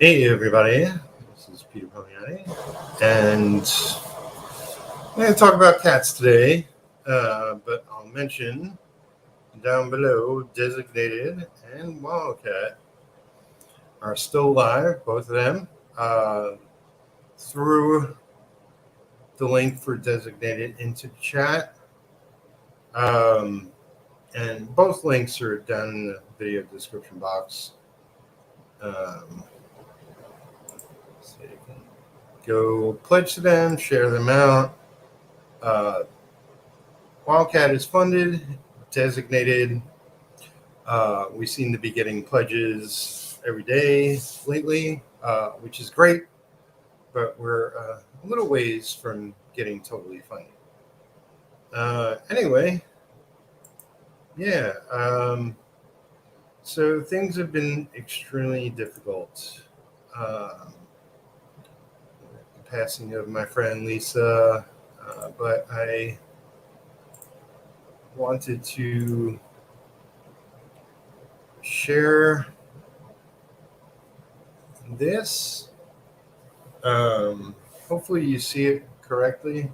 Hey everybody, this is Peter Palmiotti, and I'm going to talk about cats today, but I'll mention down below Designated and Wildcat are still alive, both of them, through the link for Designated into chat, and both links are down in the video description box. So you can go pledge to them, share them out. Wildcat is funded, Designated. We seem to be getting pledges every day lately, which is great, but we're a little ways from getting totally funded. Anyway, yeah. So things have been extremely difficult. The passing of my friend Lisa, but I wanted to share this. Hopefully you see it correctly.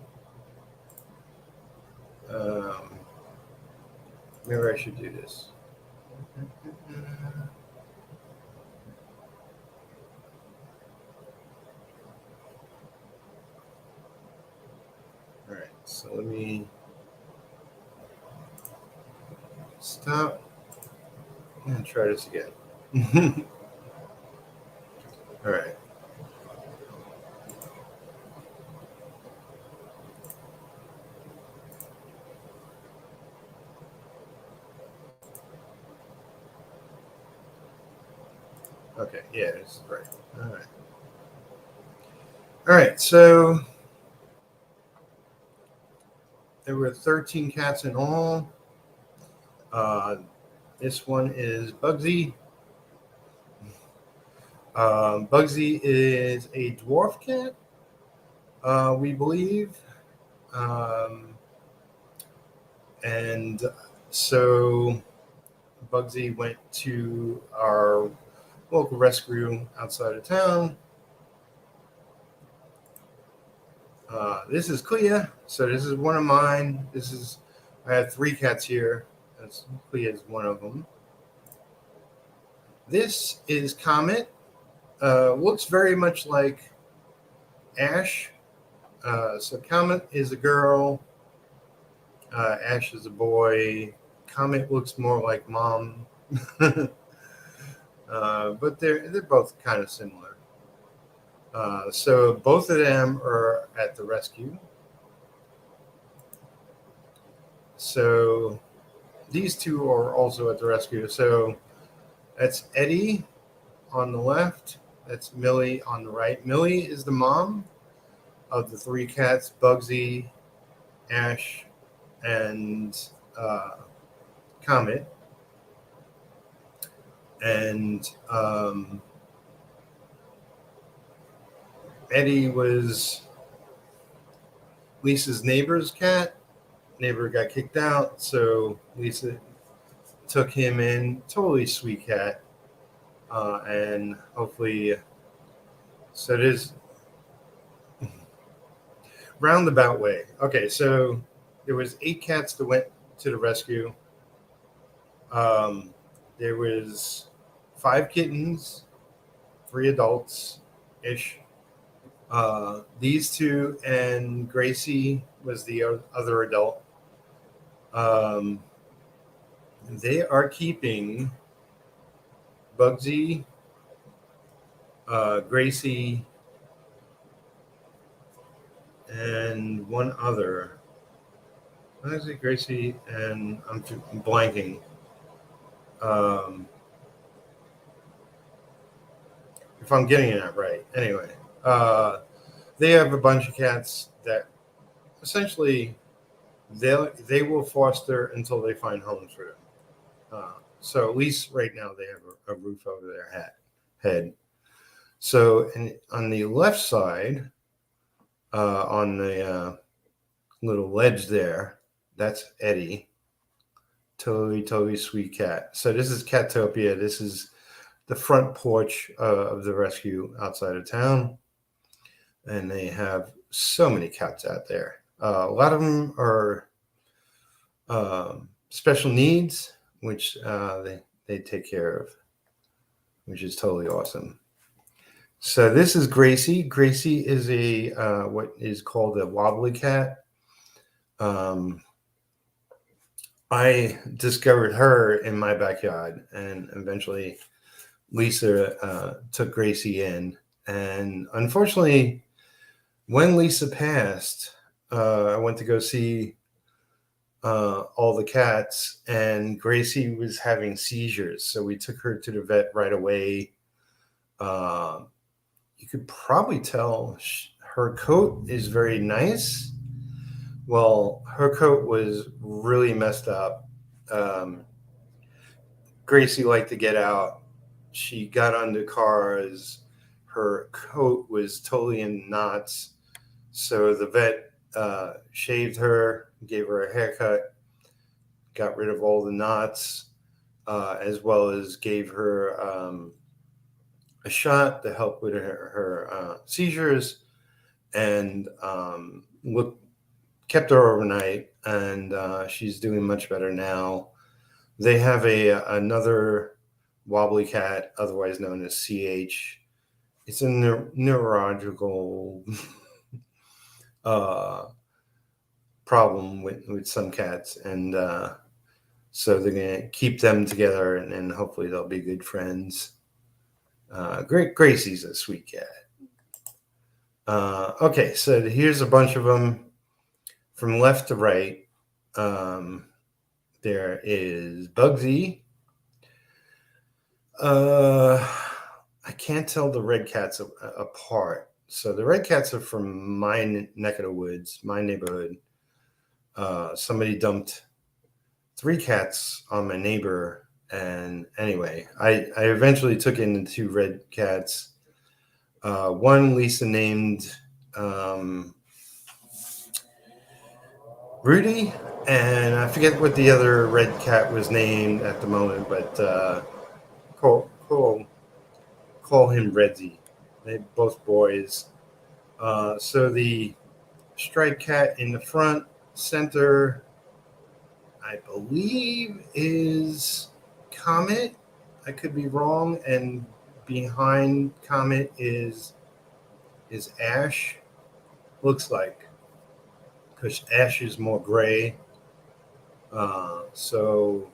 Maybe I should do this. All right, so let me stop and try this again. All right. Okay, yeah, this is right. All right. All right, so there were 13 cats in all. This one is Bugsy. Bugsy is a dwarf cat, we believe. And so Bugsy went to our local rescue outside of town. This is Clea. So this is one of mine. I have 3 cats here. Clea is one of them. This is Comet. Looks very much like Ash. So Comet is a girl. Ash is a boy. Comet looks more like mom. But they're both kind of similar. So both of them are at the rescue. So these two are also at the rescue. So that's Eddie on the left. That's Millie on the right. Millie is the mom of the 3 cats, Bugsy, Ash, and Comet. And Eddie was Lisa's neighbor's cat. Neighbor got kicked out, so Lisa took him in. Totally sweet cat. And hopefully, so it is roundabout way. Okay, so there was 8 cats that went to the rescue. There was 5 kittens, 3 adults-ish. These 2 and Gracie was the other adult. They are keeping Bugsy, Gracie, and one other. What is it, Gracie? And I'm blanking. If I'm getting it right. Anyway, they have a bunch of cats that essentially they will foster until they find homes for them. So at least right now they have a roof over their head. So on the left side, on the little ledge there, that's Eddie. Totally sweet cat. So this is Catopia. This is the front porch of the rescue outside of town. And they have so many cats out there. A lot of them are special needs, which they take care of, which is totally awesome. So this is Gracie. Gracie is a what is called a wobbly cat. I discovered her in my backyard, and eventually Lisa took Gracie in. And unfortunately, when Lisa passed, I went to go see all the cats, and Gracie was having seizures. So we took her to the vet right away. You could probably tell her coat is very nice. Well, her coat was really messed up. Gracie liked to get out. She got under cars. Her coat was totally in knots. So the vet shaved her, gave her a haircut, got rid of all the knots, as well as gave her a shot to help with her seizures, and kept her overnight, and she's doing much better now. They have another wobbly cat, otherwise known as CH. It's a neurological problem with some cats, and so they're going to keep them together, and hopefully they'll be good friends. Gracie's a sweet cat. Okay, so here's a bunch of them from left to right. There is Bugsy. I can't tell the red cats apart. So the red cats are from my neck of the woods, my neighborhood. Somebody dumped 3 cats on my neighbor. And anyway, I eventually took in the 2 red cats. One Lisa named Rudy, and I forget what the other red cat was named at the moment, but call him Redzy. They're both boys. So the striped cat in the front center, I believe, is Comet. I could be wrong. And behind Comet is Ash. Looks like, because Ash is more gray. So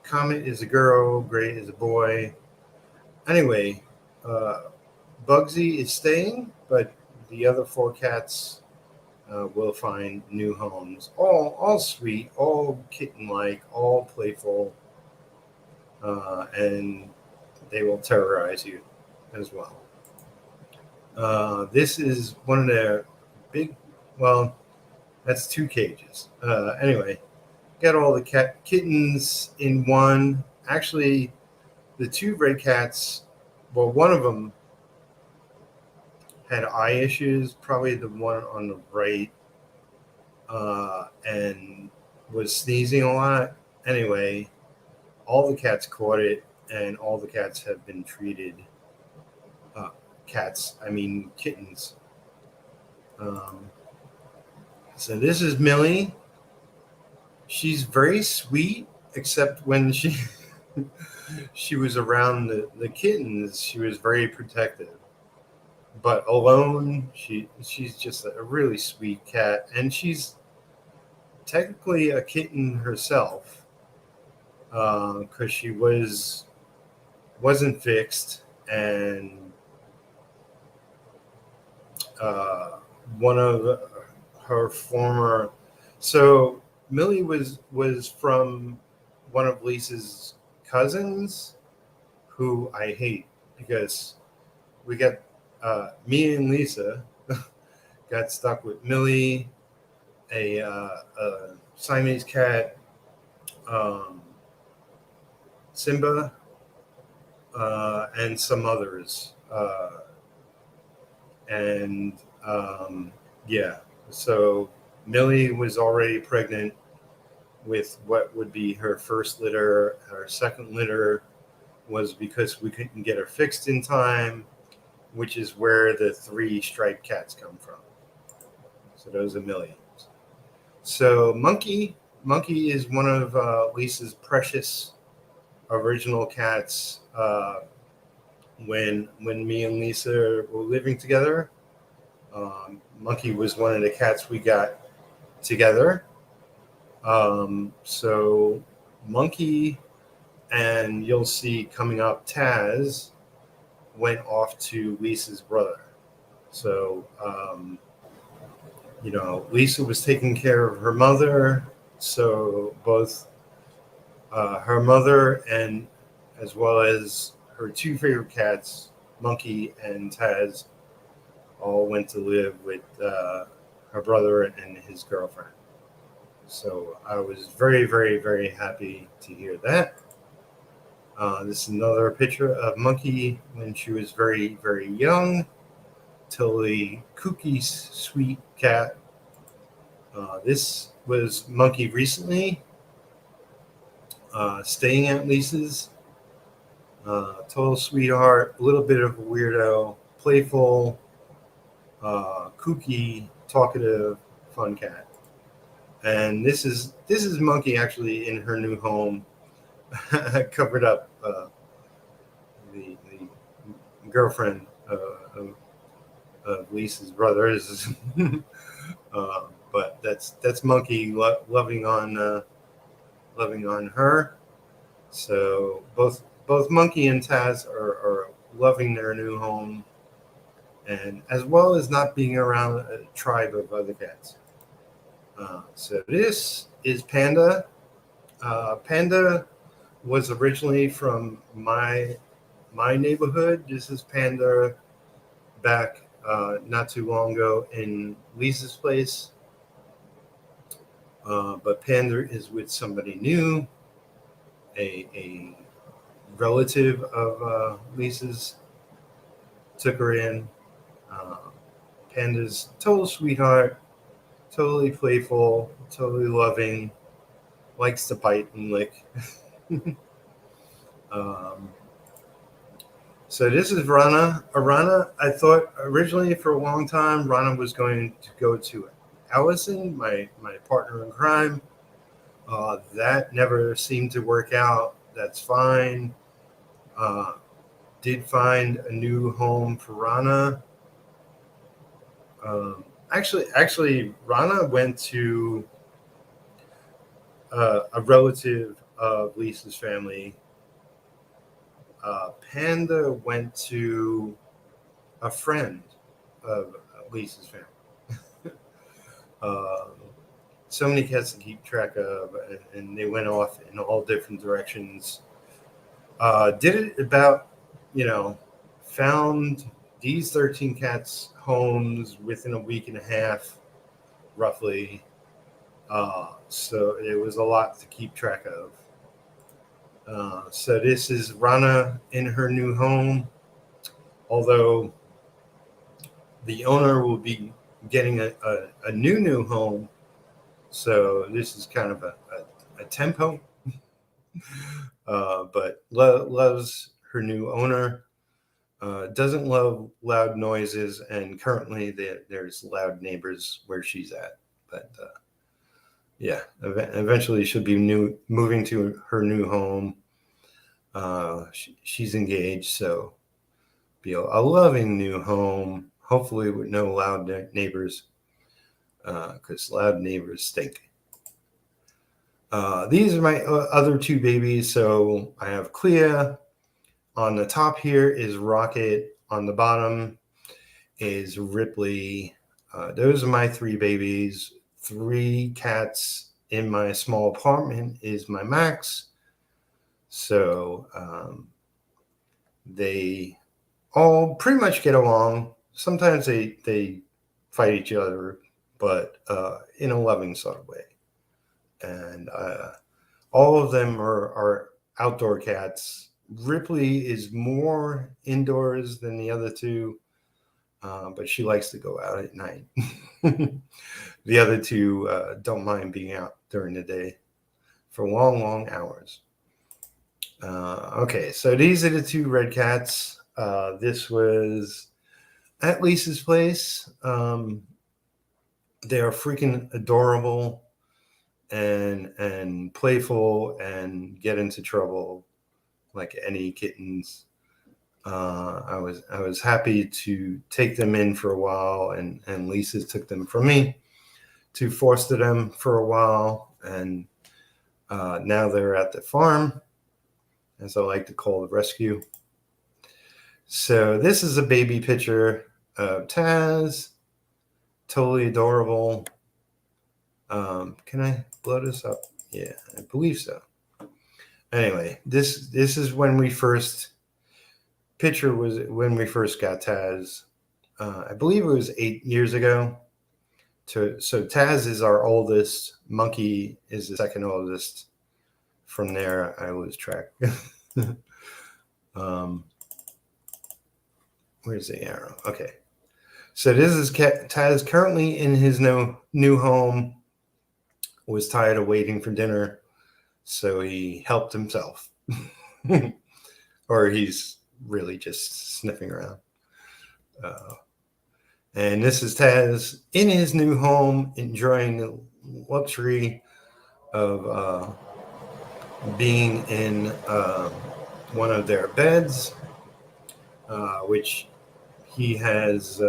Comet is a girl, Gray is a boy. Anyway, Bugsy is staying, but the other 4 cats will find new homes. All sweet, all kitten-like, all playful, and they will terrorize you as well. This is one of their big, well, that's 2 cages. Anyway, got all the kittens in one. Actually, the 2 red cats, well, one of them had eye issues, probably the one on the right, and was sneezing a lot. Anyway, all the cats caught it, and all the cats have been treated. Kittens. So this is Millie. She's very sweet, except when she was around the kittens, she was very protective. But alone, she's just a really sweet cat, and she's technically a kitten herself, because she wasn't fixed, and one of her former, so Millie was from one of Lisa's cousins, who I hate, because we got me and Lisa got stuck with Millie, a Siamese cat, Simba, and some others. So Millie was already pregnant with what would be her first litter, her second litter, was because we couldn't get her fixed in time, which is where the 3 striped cats come from. So those are millions. So Monkey is one of Lisa's precious original cats. When me and Lisa were living together, Monkey was one of the cats we got together. So Monkey, and you'll see coming up, Taz went off to Lisa's brother. So, Lisa was taking care of her mother. So both her mother and as well as her 2 favorite cats, Monkey and Taz, all went to live with her brother and his girlfriend. So I was very, very, very happy to hear that. This is another picture of Monkey when she was very, very young. Totally kooky, sweet cat. This was Monkey recently, staying at Lisa's. Total sweetheart, a little bit of a weirdo, playful, kooky, talkative, fun cat. And this is Monkey actually in her new home. Covered up the girlfriend of Lisa's brothers, but that's Monkey loving on her. So both Monkey and Taz are loving their new home, and as well as not being around a tribe of other cats. So this is Panda. Panda was originally from my neighborhood. This is Panda back not too long ago in Lisa's place. But Panda is with somebody new, a relative of Lisa's took her in. Panda's total sweetheart, totally playful, totally loving, likes to bite and lick. So this is Rana. Rana, I thought originally for a long time Rana was going to go to Allison, my partner in crime. That never seemed to work out. That's fine. Did find a new home for Rana. Actually, Rana went to a relative of Lisa's family. Panda went to a friend of Lisa's family. So many cats to keep track of, and they went off in all different directions. Did it about, found these 13 cats' homes within a week and a half, roughly. So it was a lot to keep track of. So this is Rana in her new home, although the owner will be getting a new home. So this is kind of a temp home, but loves her new owner. Doesn't love loud noises, and currently there's loud neighbors where she's at. But yeah, eventually she'll be moving to her new home. She's engaged, so be a loving new home, hopefully with no loud neighbors, because loud neighbors stink. These are my other 2 babies. So I have Clea. On the top here is Rocket. On the bottom is Ripley. Those are my 3 babies. 3 cats in my small apartment is my max. So they all pretty much get along. Sometimes they fight each other, but in a loving sort of way. And all of them are outdoor cats. Ripley is more indoors than the other 2, but she likes to go out at night. The other 2 don't mind being out during the day for long, long hours. Okay, so these are the two red cats. This was at Lisa's place. They are freaking adorable and playful and get into trouble like any kittens. I was happy to take them in for a while, and Lisa took them from me to foster them for a while, and now they're at the farm, as I like to call the rescue. So this is a baby picture of Taz, totally adorable. Can I blow this up? Yeah, I believe so. Anyway, this is when we first picture was when we first got Taz. I believe it was 8 years ago. So Taz is our oldest. Monkey is the second oldest. From there, I lose track. Where's the arrow? Okay. So this is Taz currently in his new home. Was tired of waiting for dinner, so he helped himself. Or he's really just sniffing around. And this is Taz in his new home, enjoying the luxury of being in one of their beds, which he has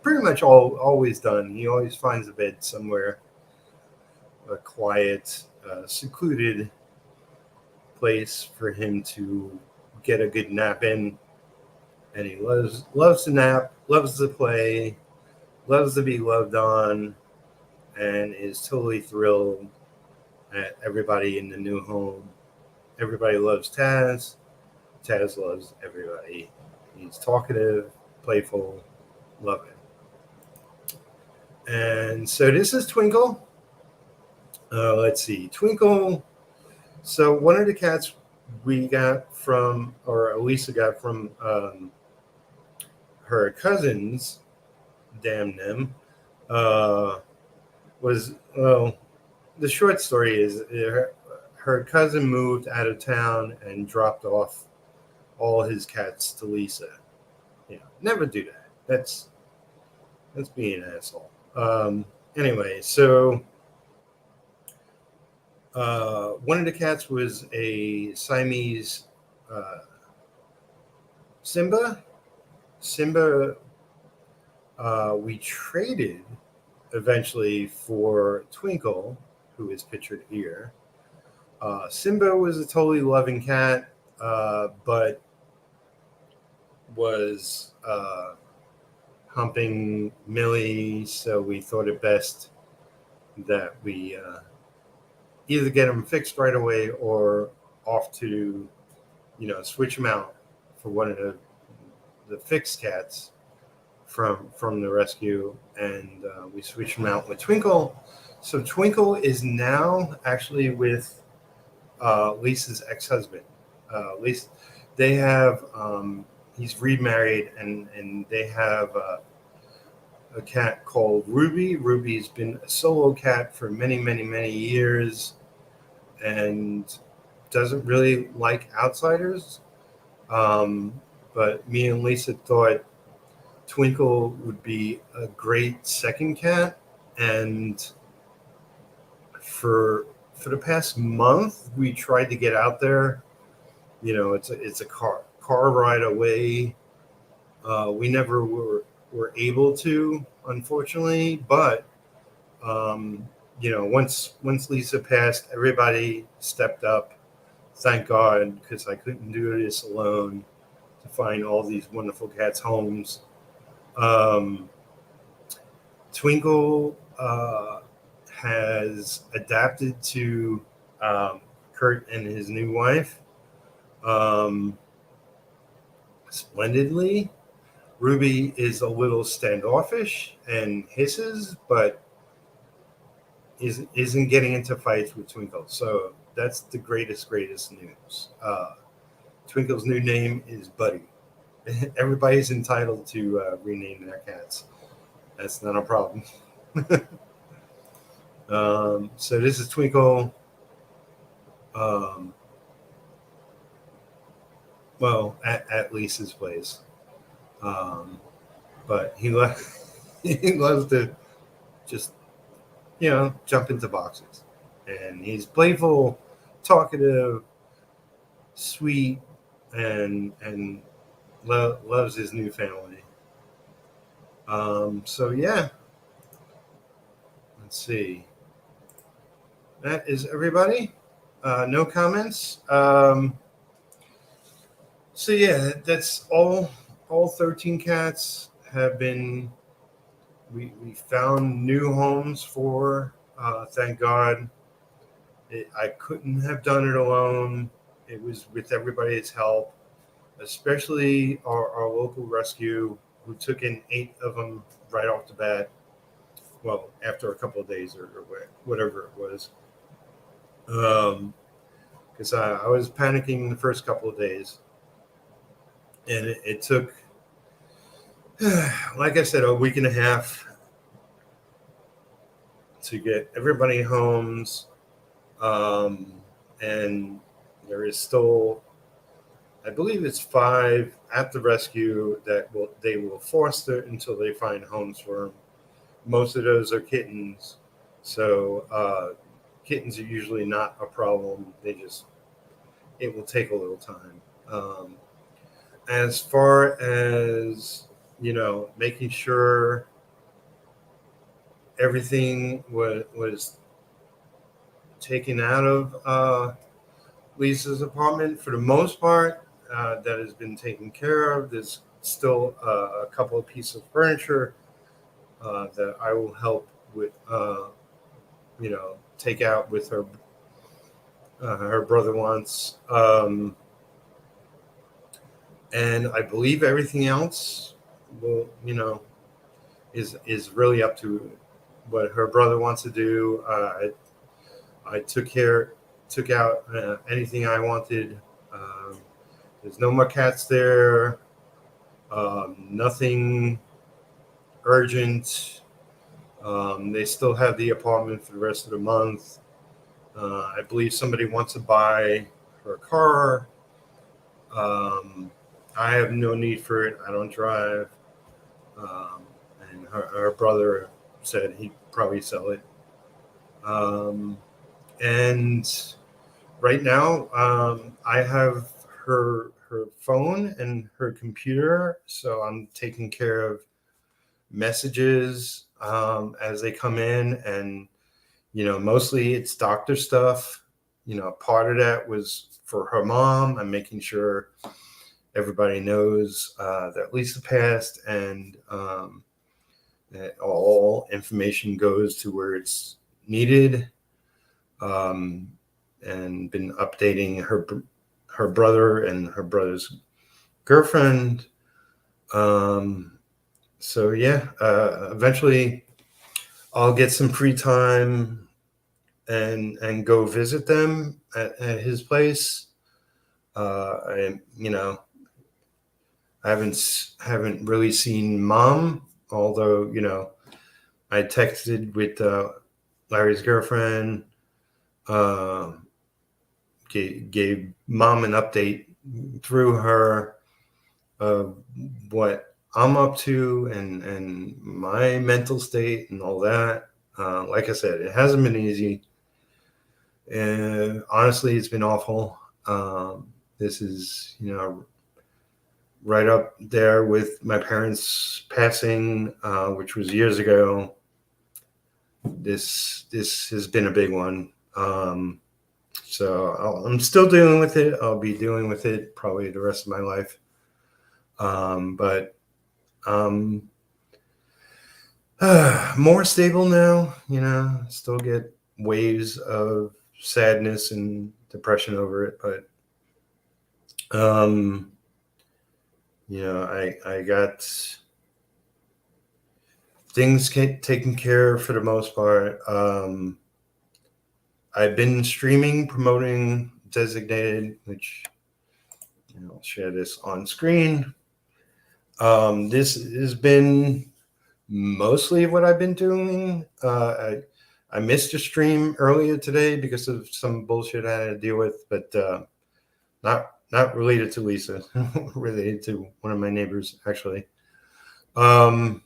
pretty much always done. He always finds a bed somewhere, a quiet, secluded place for him to get a good nap in. And he loves to nap, loves to play, loves to be loved on, and is totally thrilled at everybody in the new home. Everybody loves Taz. Taz loves everybody. He's talkative, playful, love it. And so this is Twinkle. Let's see. Twinkle. So one of the cats we got from, or Elisa got from her cousins, damn them, was, well, the short story is her cousin moved out of town and dropped off all his cats to Lisa. Yeah, never do that. That's being an asshole. Anyway, so one of the cats was a Siamese Simba. We traded eventually for Twinkle, who is pictured here. Simba was a totally loving cat, but was humping Millie, so we thought it best that we either get him fixed right away or off to, switch him out for one of the fixed cats from the rescue, and we switched him out with Twinkle. So Twinkle is now actually with Lisa's ex-husband. Lisa, they have he's remarried, and they have a cat called Ruby. Ruby's been a solo cat for many, many, many years, and doesn't really like outsiders. But me and Lisa thought Twinkle would be a great second cat, and for the past month we tried to get out there. It's a car ride away. We never were able to, unfortunately, but once Lisa passed, everybody stepped up. Thank God, because I couldn't do this alone to find all these wonderful cats' homes. Twinkle has adapted to Kurt and his new wife splendidly. Ruby is a little standoffish and hisses, but isn't getting into fights with Twinkle. So that's the greatest news. Twinkle's new name is Buddy. Everybody's entitled to rename their cats. That's not a problem. So this is Twinkle. Well, at Lisa's place. But he he loves to just, jump into boxes. And he's playful, talkative, sweet, and loves his new family. So yeah, let's see. That is everybody. No comments. So yeah, that's all. All 13 cats have been. We found new homes for. Thank God. I couldn't have done it alone. It was with everybody's help, especially our local rescue, who took in 8 of them right off the bat. Well, after a couple of days or whatever it was. Because I was panicking the first couple of days. And it took, like I said, a week and a half to get everybody homes. And there is still, I believe it's 5 at the rescue that they will foster until they find homes for them. Most of those are kittens, so kittens are usually not a problem. It will take a little time. As far as making sure everything was taken out of Lisa's apartment, for the most part, that has been taken care of. There's still a couple of pieces of furniture that I will help with, take out with her. Her brother wants, and I believe everything else will, is really up to what her brother wants to do. I took out anything I wanted. There's no more cats there. Nothing urgent. They still have the apartment for the rest of the month. I believe somebody wants to buy her car. I have no need for it. I don't drive. And her brother said he'd probably sell it. And right now, I have her phone and her computer, so I'm taking care of messages as they come in, and mostly it's doctor stuff. Part of that was for her mom. I'm making sure everybody knows that Lisa passed, and that all information goes to where it's needed. And been updating her brother and her brother's girlfriend. So yeah, eventually I'll get some free time and go visit them at his place. I haven't really seen Mom, although I texted with Larry's girlfriend. Gave Mom an update through her of what I'm up to and my mental state and all that. Like I said, it hasn't been easy. And honestly, it's been awful. This is, right up there with my parents passing, which was years ago. This has been a big one. So I'm still dealing with it. I'll be dealing with it probably the rest of my life. But more stable now, still get waves of sadness and depression over it. But, I got things taken care of for the most part. I've been streaming, promoting Designated, which I'll share this on screen. This has been mostly what I've been doing. I missed a stream earlier today because of some bullshit I had to deal with, but not not related to Lisa, related to one of my neighbors, actually. But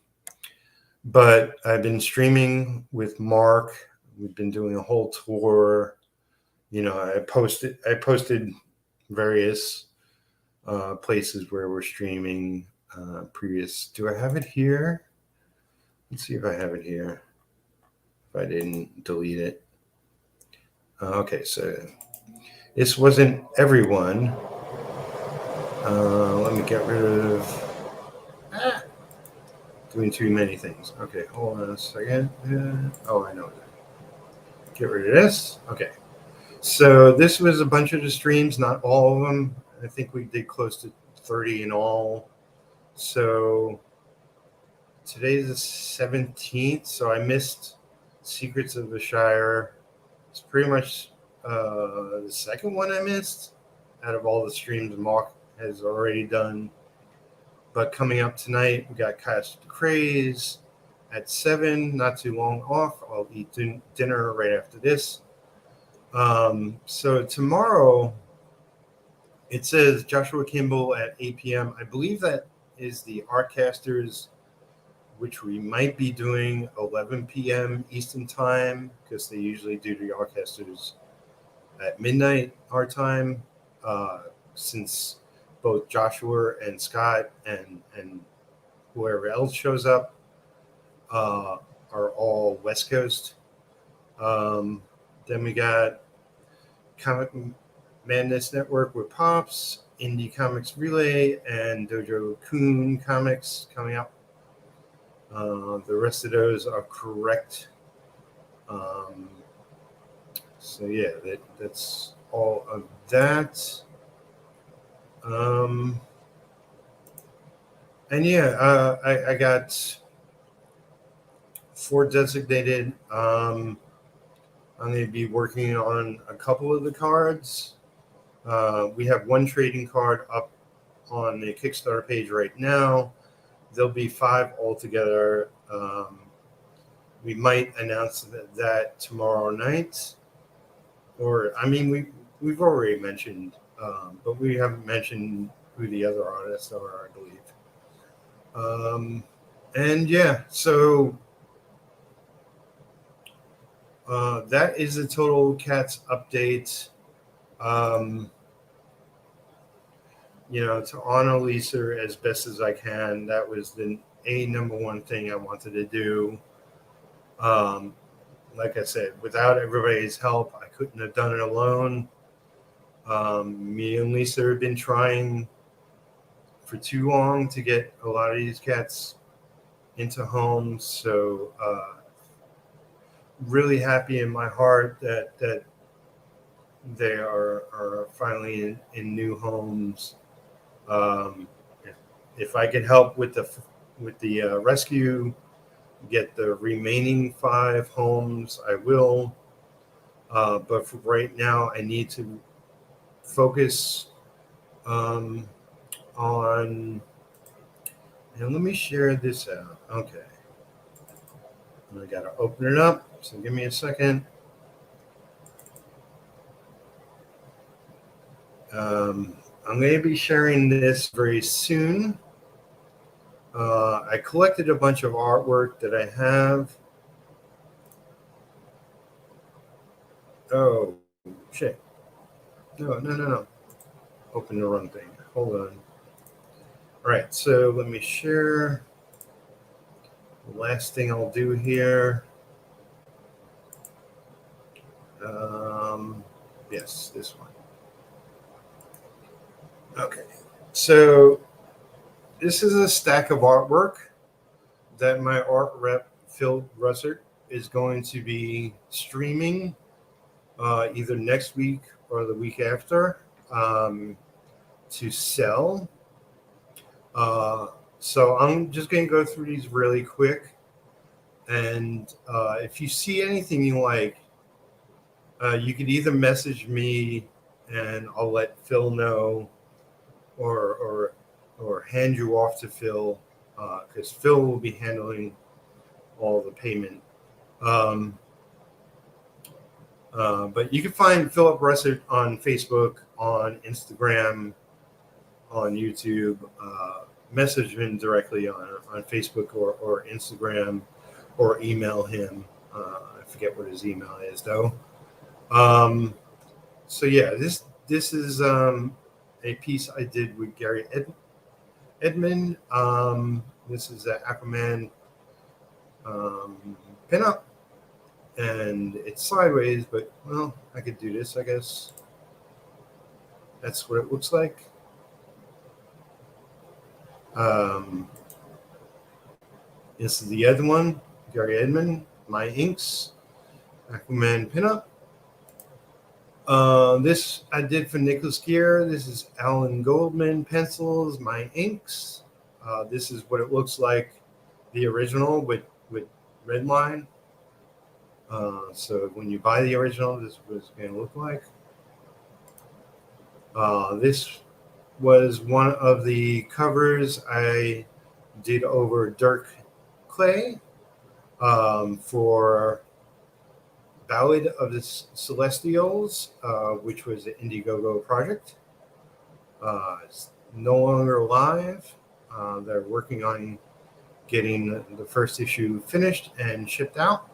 I've been streaming with Mark. We've been doing a whole tour. I posted various places where we're streaming previous. Do I have it here? Let's see if I have it here. If I didn't delete it. Okay, so this wasn't everyone. Let me get rid of doing too many things. Okay, hold on a second. Oh, I know. Get rid of this. Okay. So this was a bunch of the streams, not all of them. I think we did close to 30 in all. So today's the 17th, so I missed Secrets of the Shire. It's pretty much the second one I missed out of all the streams Mark has already done. But coming up tonight, we got Cast Craze at 7, not too long off. I'll eat dinner right after this. So tomorrow, it says Joshua Kimball at 8 p.m. I believe that is the Artcasters, which we might be doing 11 p.m. Eastern time, because they usually do the Artcasters at midnight our time, since both Joshua and Scott and whoever else shows up are all West Coast. Then we got Comic Madness Network with Pops, Indie Comics Relay, and Dojo Kun Comics coming up. The rest of those are correct. So yeah, that's all of that. And yeah, I got 4 designated. I'm going to be working on a couple of the cards. We have 1 trading card up on the Kickstarter page right now. There'll be 5 altogether. We might announce that tomorrow night. Or, I mean, we've already mentioned, but we haven't mentioned who the other artists are, I believe. And yeah, so that is the Total Cats update. To honor Lisa as best as I can, that was the number one thing I wanted to do. Like I said, without everybody's help, I couldn't have done it alone. Me and Lisa have been trying for too long to get a lot of these cats into homes. So really happy in my heart that they are finally in new homes. If I can help with the rescue, get the remaining 5 homes, I will. But for right now, I need to focus on. And let me share this out. Okay. I got to open it up. So give me a second. I'm going to be sharing this very soon. I collected a bunch of artwork that I have. Oh, shit. No. Open the wrong thing. Hold on. All right, so let me share. The last thing I'll do here. Yes, this one. Okay, so this is a stack of artwork that my art rep, Phil Russert, is going to be streaming either next week or the week after to sell. So I'm just going to go through these really quick. And if you see anything you like, you could either message me and I'll let Phil know, or hand you off to Phil, because Phil will be handling all the payment. But you can find Philip Russert on Facebook, on Instagram, on YouTube. Message him directly on Facebook or Instagram, or email him. I forget what his email is though. So yeah, this is a piece I did with Gary Edmond. This is an Aquaman pinup, and it's sideways, but well, I could do this, I guess. That's what it looks like. This is the other one, Gary Edmond, My Inks, Aquaman pinup. This I did for Nicholas Geer. This is Alan Goldman pencils, My Inks. This is what it looks like, the original with red line. So when you buy the original, this is what it's going to look like. This was one of the covers I did over Dirk Clay for Ballad of the Celestials, which was an Indiegogo project. It's no longer live. They're working on getting the first issue finished and shipped out.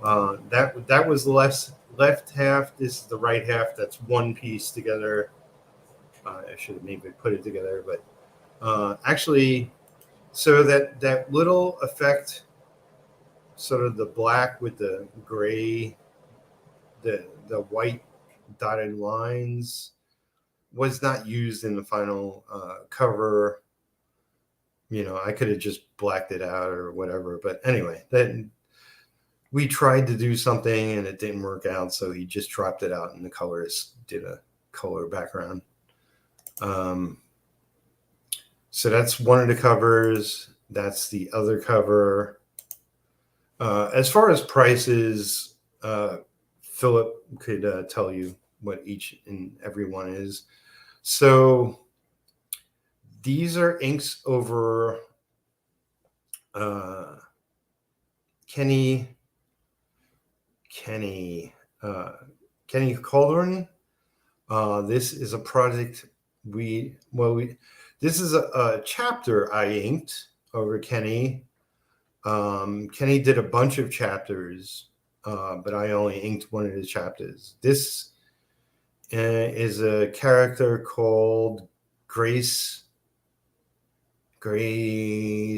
That was the left half. This is the right half. That's one piece together. I should have maybe put it together, but actually, so that little effect, sort of the black with the gray, the white dotted lines, was not used in the final cover. You know, I could have just blacked it out or whatever. But anyway, then we tried to do something and it didn't work out, so he just dropped it out, and the colorist did a color background. So that's one of the covers. That's the other cover. As far as prices, Philip could tell you what each and every one is. So these are inks over Kenny Caldron. This is a project this is a chapter I inked over Kenny. Kenny did a bunch of chapters, but I only inked one of his chapters. This is a character called Grace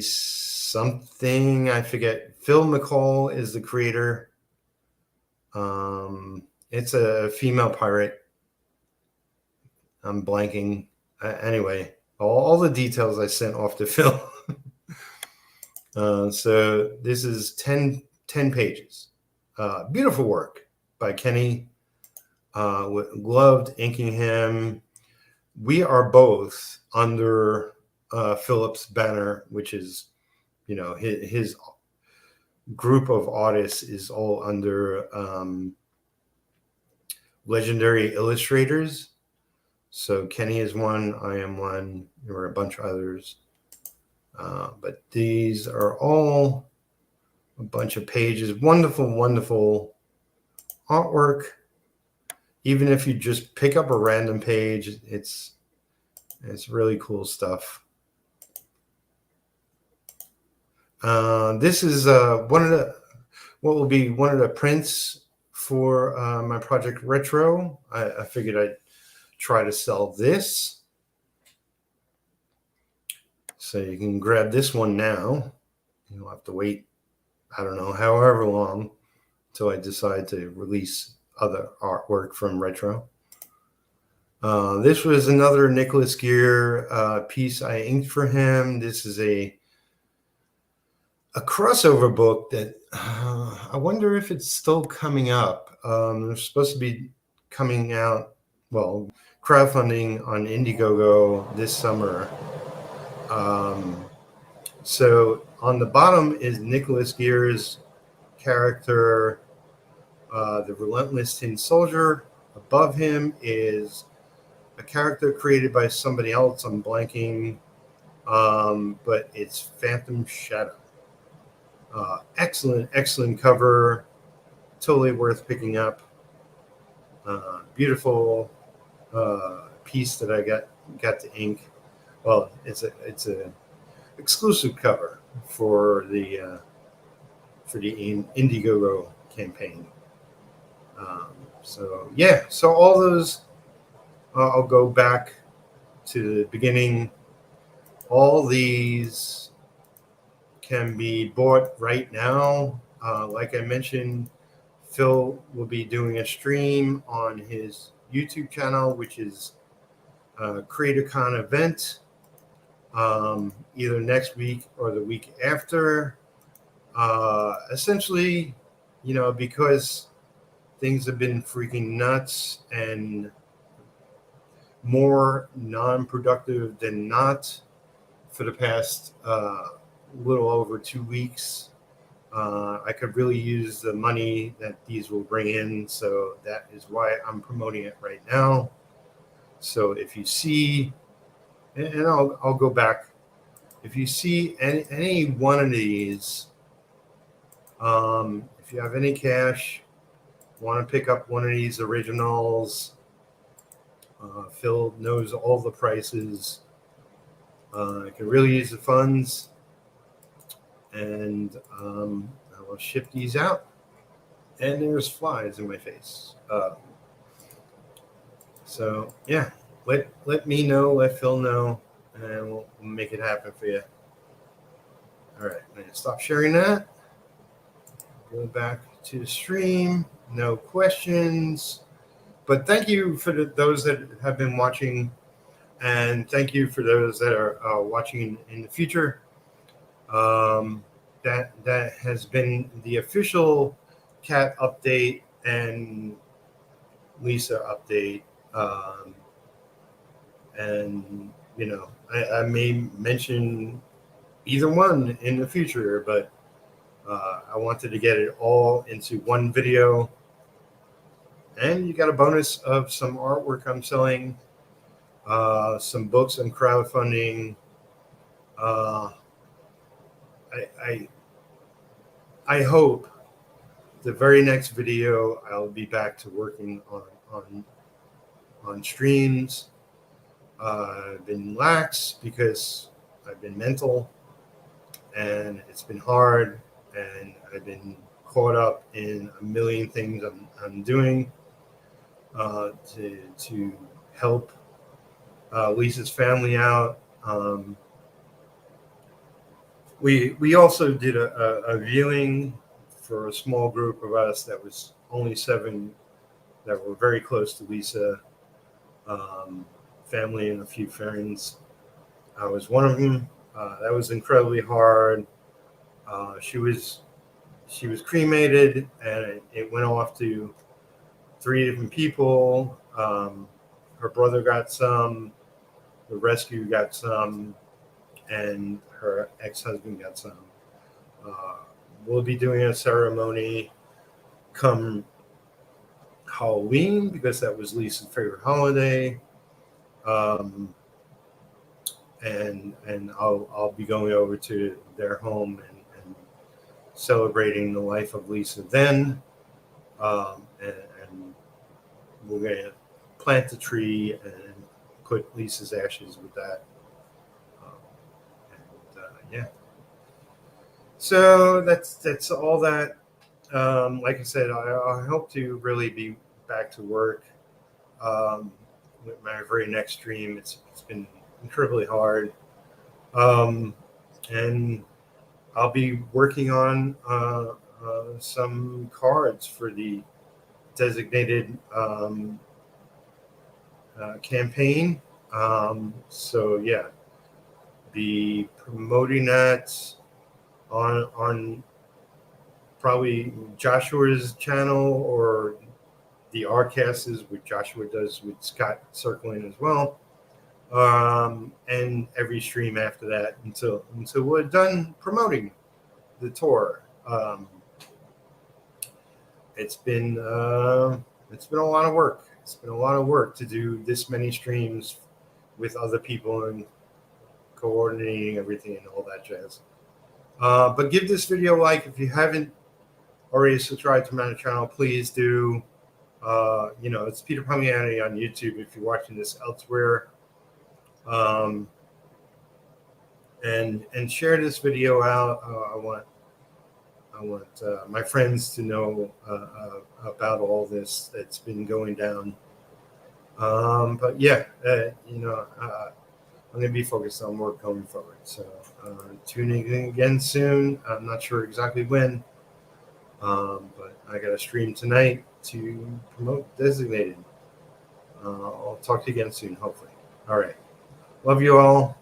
something, I forget. Phil McCall is the creator. It's a female pirate. I'm blanking. Anyway, all the details I sent off to Phil. So this is 10 pages. Beautiful work by Kenny. Loved inking him. We are both under Philip's banner, which is, you know, his group of artists is all under Legendary Illustrators. So Kenny is one, I am one, there were a bunch of others. But these are all a bunch of pages. Wonderful, wonderful artwork. Even if you just pick up a random page, it's really cool stuff. This is what will be one of the prints for my project Retro. I figured I'd try to sell this. So you can grab this one now. You'll have to wait, I don't know, however long until I decide to release other artwork from Retro. This was another Nicholas Geer piece I inked for him. This is a crossover book that I wonder if it's still coming up. They're supposed to be coming out, well, crowdfunding on Indiegogo this summer. So on the bottom is Nicholas Geer's character, the Relentless Tin Soldier. Above him is a character created by somebody else. I'm blanking, but it's Phantom Shadow. Excellent cover. totally worth picking up. Beautiful piece that I got to ink. Well, it's a exclusive cover for the Indiegogo campaign. So yeah, so all those I'll go back to the beginning. All these can be bought right now. Like I mentioned, Phil will be doing a stream on his YouTube channel, which is CreatorCon event, either next week or the week after. Essentially, because things have been freaking nuts and more non-productive than not for the past little over 2 weeks. I could really use the money that these will bring in, so that is why I'm promoting it right now. So if you see, and I'll go back, if you see any one of these, if you have any cash, want to pick up one of these originals, Phil knows all the prices. I can really use the funds, and I will ship these out. And there's flies in my face. So yeah, let me know, let Phil know, and we'll make it happen for you. All right, I'm gonna stop sharing that. Go back to the stream. No questions, but thank you for those that have been watching, and thank you for those that are watching in the future. That has been the official Cat update and Lisa update. And I may mention either one in the future, but I wanted to get it all into one video. And you got a bonus of some artwork I'm selling, some books and crowdfunding. I hope the very next video I'll be back to working on streams. I've been lax because I've been mental, and it's been hard, and I've been caught up in a million things I'm doing to help Lisa's family out. We also did a viewing for a small group of us that was only 7 that were very close to Lisa, family and a few friends. I was one of them. That was incredibly hard. She was cremated, and it went off to 3 different people. Her brother got some, the rescue got some, and her ex-husband got some. We'll be doing a ceremony come Halloween because that was Lisa's favorite holiday. And I'll be going over to their home and celebrating the life of Lisa then. And we're going to plant the tree and put Lisa's ashes with that. Yeah. So that's all that. Like I said, I hope to really be back to work with my very next stream. It's been incredibly hard. And I'll be working on some cards for the designated campaign. So yeah, be promoting that on probably Joshua's channel or the Rcasts, which Joshua does with Scott circling as well. And every stream after that until we're done promoting the tour. It's been a lot of work. It's been a lot of work to do this many streams with other people and coordinating everything and all that jazz. But give this video a like if you haven't already subscribed to my channel, please do. It's Peter Palmiotti on YouTube if you're watching this elsewhere. And share this video out. I want my friends to know about all this that's been going down. But yeah, I'm going to be focused on work going forward. So tuning in again soon. I'm not sure exactly when, but I got a stream tonight to promote Designated. I'll talk to you again soon, hopefully. All right. Love you all.